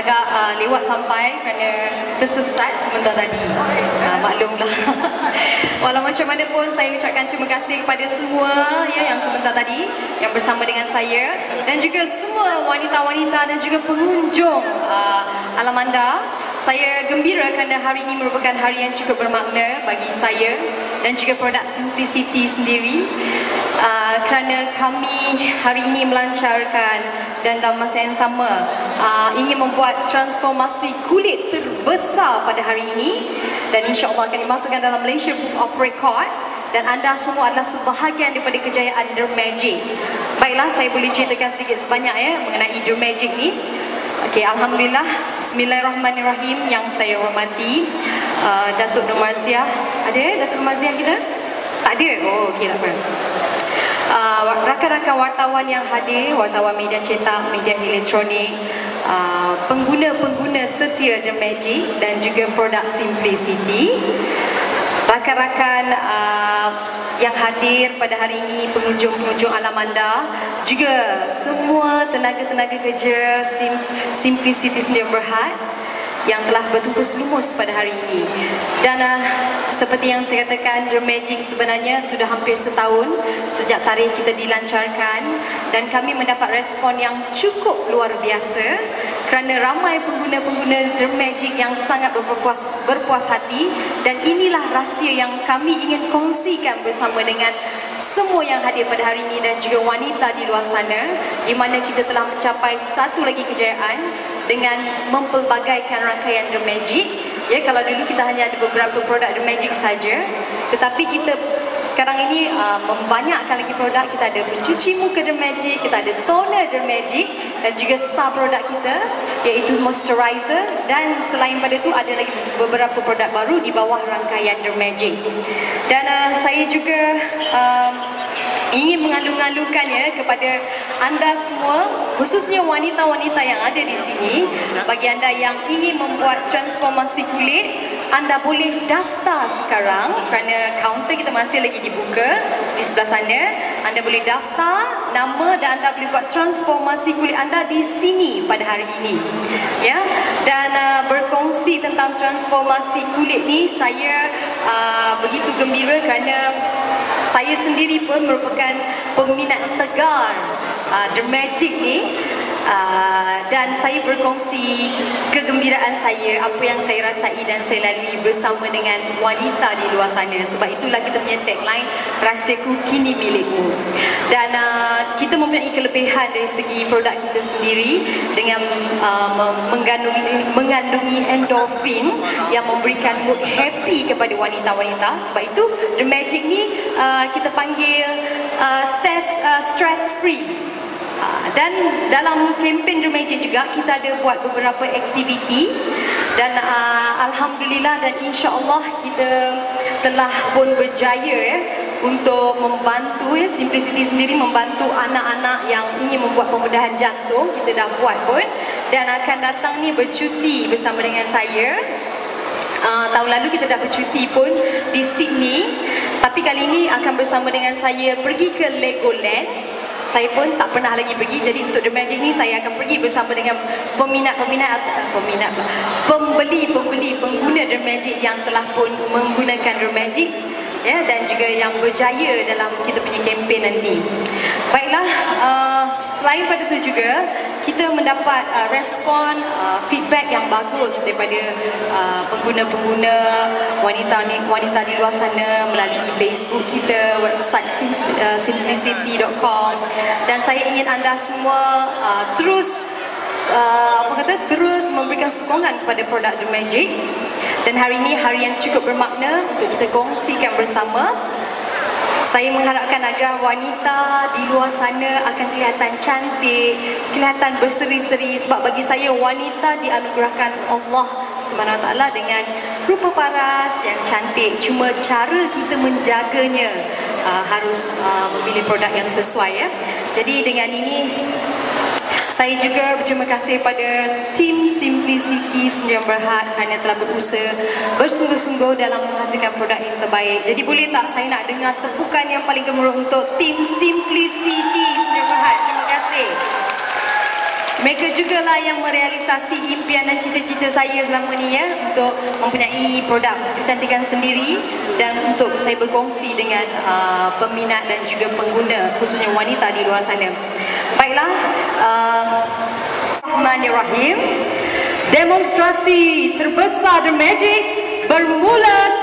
agak lewat sampai kerana tersesat sebentar tadi. Maklumlah. Walau macam mana pun saya ucapkan terima kasih kepada semua ya yang sebentar tadi yang bersama dengan saya dan juga semua wanita-wanita dan juga pengunjung Alam Anda. Saya gembira kerana hari ini merupakan hari yang cukup bermakna bagi saya dan juga produk Simplicity sendiri, kerana kami hari ini melancarkan dan dalam masa yang sama ingin membuat transformasi kulit terbesar pada hari ini dan insya-Allah akan dimasukkan dalam Malaysia Book of Record dan anda semua adalah sebahagian daripada kejayaan Dermagic. Baiklah, saya boleh ceritakan sedikit sebanyak ya mengenai Dermagic ni. Okey, alhamdulillah. Bismillahirrahmanirrahim. Yang saya hormati Datuk Nur Marziah. Ada Datuk Nur Marziah kita? Tak ada. Oh, okey, tak apa. Rakan-rakan wartawan yang hadir, wartawan media cetak, media elektronik, pengguna-pengguna setia Dermagic dan juga produk Simplicity, rakan-rakan yang hadir pada hari ini, pengunjung-pengunjung Alam Anda, juga semua tenaga-tenaga kerja Simplicity Sdn Bhd yang telah bertugas lumus pada hari ini. Dan seperti yang saya katakan, Dermagic sebenarnya sudah hampir setahun sejak tarikh kita dilancarkan dan kami mendapat respon yang cukup luar biasa kerana ramai pengguna-pengguna Dermagic yang sangat berpuas hati dan inilah rahsia yang kami ingin kongsikan bersama dengan semua yang hadir pada hari ini dan juga wanita di luar sana, di mana kita telah mencapai satu lagi kejayaan dengan mempelbagaikan rangkaian Dermagic. Ya, kalau dulu kita hanya ada beberapa produk Dermagic saja, tetapi kita sekarang ini membanyakkan lagi produk. Kita ada pencuci muka Dermagic, kita ada toner Dermagic dan juga star produk kita iaitu moisturizer, dan selain pada itu ada lagi beberapa produk baru di bawah rangkaian Dermagic. Dan saya juga ingin mengalu-alukan ya kepada anda semua, khususnya wanita-wanita yang ada di sini. Bagi anda yang ingin membuat transformasi kulit, anda boleh daftar sekarang kerana kaunter kita masih lagi dibuka di sebelah sana. Anda boleh daftar nama dan anda boleh buat transformasi kulit anda di sini pada hari ini. Ya, dan berkongsi tentang transformasi kulit ni saya begitu gembira kerana saya sendiri pun merupakan peminat tegar Dermagic ni. Dan saya berkongsi kegembiraan saya, apa yang saya rasai dan saya lalui bersama dengan wanita di luar sana. Sebab itulah kita punya tagline, rahsiaku kini milikmu. Dan kita mempunyai kelebihan dari segi produk kita sendiri dengan mengandungi endorfin yang memberikan mood happy kepada wanita-wanita. Sebab itu Dermagic ni kita panggil stress free. Dan dalam kempen Dermagic juga kita ada buat beberapa aktiviti dan alhamdulillah dan insya-Allah kita telah pun berjaya untuk membantu Simplicity sendiri membantu anak-anak yang ingin membuat pembedahan jantung. Kita dah buat pun dan akan datang ni bercuti bersama dengan saya. Tahun lalu kita dah bercuti pun di Sydney, tapi kali ini akan bersama dengan saya pergi ke Legoland. Saya pun tak pernah lagi pergi, jadi untuk Dermagic ni saya akan pergi bersama dengan pembeli pengguna Dermagic yang telah pun menggunakan Dermagic ya, dan juga yang berjaya dalam kita punya kempen nanti. Baiklah, selain pada itu juga kita mendapat respon feedback yang bagus daripada pengguna-pengguna wanita di luar sana melalui Facebook kita, website simplicity.com, dan saya ingin anda semua terus memberikan sokongan kepada produk Dermagic. Dan hari ini hari yang cukup bermakna untuk kita kongsikan bersama. Saya mengharapkan agar wanita di luar sana akan kelihatan cantik, kelihatan berseri-seri, sebab bagi saya wanita dianugerahkan Allah SWT dengan rupa paras yang cantik. Cuma cara kita menjaganya harus memilih produk yang sesuai ya. Jadi dengan ini saya juga berterima kasih pada tim Simplicity Sdn Bhd kerana telah berusaha bersungguh-sungguh dalam menghasilkan produk yang terbaik. Jadi boleh tak saya nak dengar tepukan yang paling gemuruh untuk tim Simplicity Sdn Bhd. Terima kasih. Mereka jugalah yang merealisasi impian dan cita-cita saya selama ni ya, untuk mempunyai produk kecantikan sendiri dan untuk saya berkongsi dengan peminat dan juga pengguna, khususnya wanita di luar sana. Baiklah, Bismillahirrahmanirrahim. Demonstrasi terbesar The Magic bermula